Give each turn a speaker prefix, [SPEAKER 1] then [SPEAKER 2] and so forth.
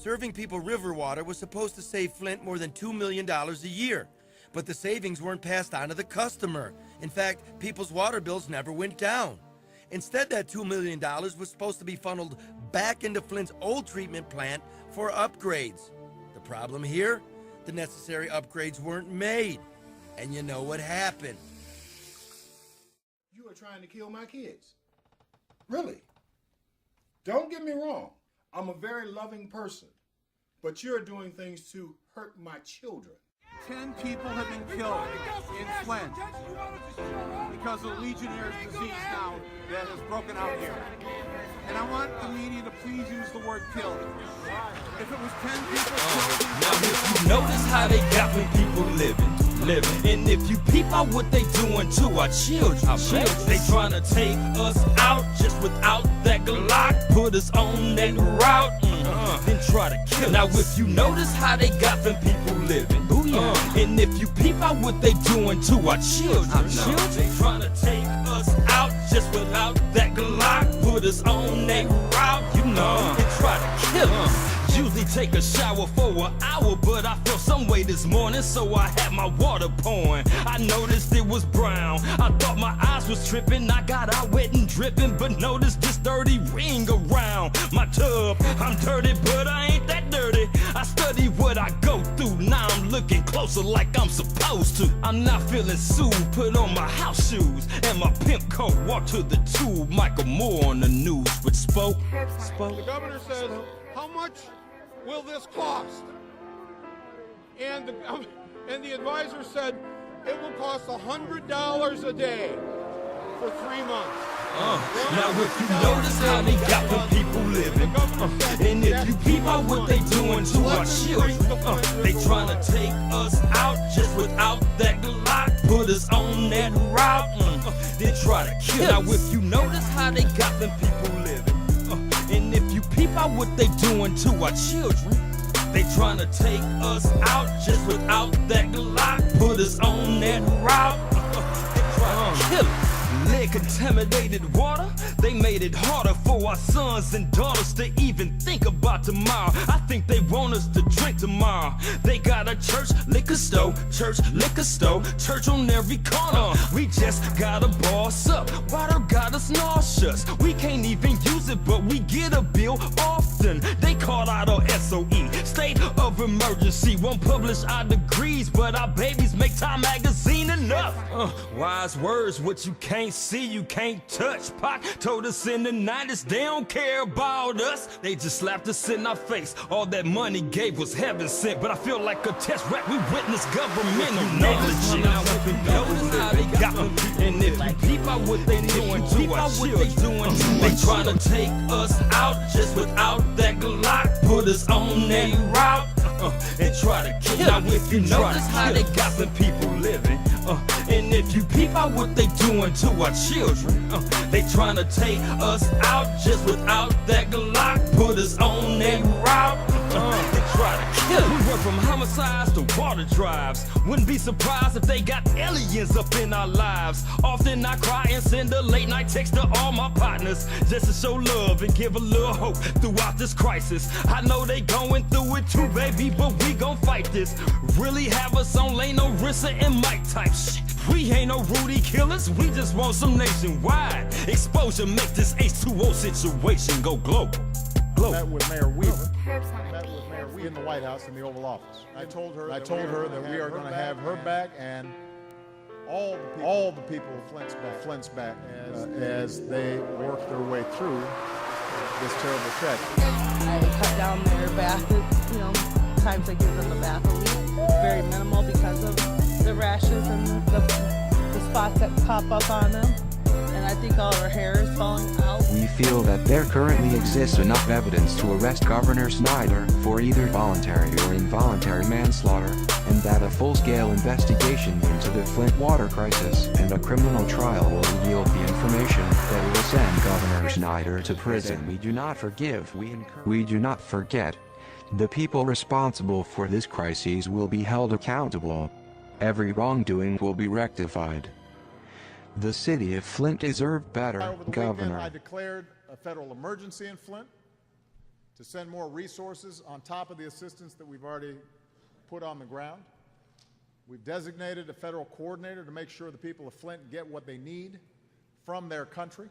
[SPEAKER 1] Serving people river water was supposed to save Flint more than $2 million a year, but the savings weren't passed on to the customer. In fact, people's water bills never went down. Instead, that $2 million was supposed to be funneled back into Flint's old treatment plant for upgrades. The problem here? The necessary upgrades weren't made. And you know what happened.
[SPEAKER 2] You are trying to kill my kids. Really? Don't get me wrong. I'm a very loving person. But you're doing things to hurt my children.
[SPEAKER 3] 10 people have been killed in Flint because of Legionnaire's disease now that has broken out here. And I want the media to please use the word killed. If it was 10 people killed...
[SPEAKER 4] Now if you notice how they got when people living. And if you peep out what they doing to our children, they trying to take us out just without that Glock, put us on that route, then try to kill us. Now if you notice how they got them people living, and if you peep out what they doing to our children, they trying to take us out just without that Glock, put us on that route, and try to kill us. Usually take a shower for an hour, but I felt some way this morning, so I had my water pouring. I noticed it was brown. I thought my eyes was tripping. I got out wet and dripping, but noticed this dirty ring around my tub. I'm dirty, but I ain't that dirty. I study what I go through. Now I'm looking closer like I'm supposed to. I'm not feeling sued. Put on my house shoes and my pimp coat. Walk to the tube. Michael Moore on the news, which spoke.
[SPEAKER 3] The governor says, how much will this cost? And the advisor said it will cost $100 a day for 3 months.
[SPEAKER 4] Now if you notice how they got the people living, and if you peep out what they doing to our children, they trying to take us out just without that Glock, put us on that route, then try to kill us. Now if you notice how they got them people living, and if you peep out what they doing to our children, they trying to take us out just without that Glock, put us on that route, they trying to kill us. Lead contaminated water, they made it harder for our sons and daughters to even think about tomorrow. I think they want us to drink tomorrow. They got a church liquor store, church liquor store, church on every corner. We just gotta boss up, water got us nauseous. We can't even use it, but we get a bill often. They call out our SOE, state of emergency. Won't publish our degrees, but our babies make Time magazine enough. Wise words, what you can't see, you can't touch. Pac told us in the 90s they don't care about us. They just slapped us in our face. All that money gave was heaven sent, but I feel like a test rap. We witnessed governmental negligence. Now if you notice how they got them, and if you peep out what they doing to our children, they trying to take us out just without that Glock, put us on that route, and try to kill us. Now if you notice how they got them people living, and if you peep out what they doing to our children, they trying to take us out just without that Glock, put us on that route, they try to kill us. We went from homicides to water drives. Wouldn't be surprised if they got aliens up in our lives. Often I cry and send a late night text to all my partners just to show love and give a little hope throughout this crisis. I know they going through it too, baby, but we gon' fight this. Really have us on Lane Orissa and Mike type shit. We ain't no Rudy killers, we just want some nationwide exposure. Make this H2O situation go global.
[SPEAKER 5] Met with Mayor Weaver. Met with Mayor Weaver in the White House in the Oval Office. I told her that we are going to have her back and all the people of Flint's back as they work their way through this terrible tragedy.
[SPEAKER 6] I cut down their bath, times I give them the bath a week. Very minimal because of the rashes and the spots that pop up on them. And I think all of her hair is falling out.
[SPEAKER 7] We feel that there currently exists enough evidence to arrest Governor Snyder for either voluntary or involuntary manslaughter, and that a full-scale investigation into the Flint Water Crisis and a criminal trial will yield the information that will send Governor Snyder to prison. We do not forgive, we do not forget. The people responsible for this crisis will be held accountable. Every wrongdoing will be rectified. The city of Flint deserved better, Governor.
[SPEAKER 5] I declared a federal emergency in Flint. to send more resources on top of the assistance that we've already put on the ground. We've designated a federal coordinator to make sure the people of Flint get what they need from their country.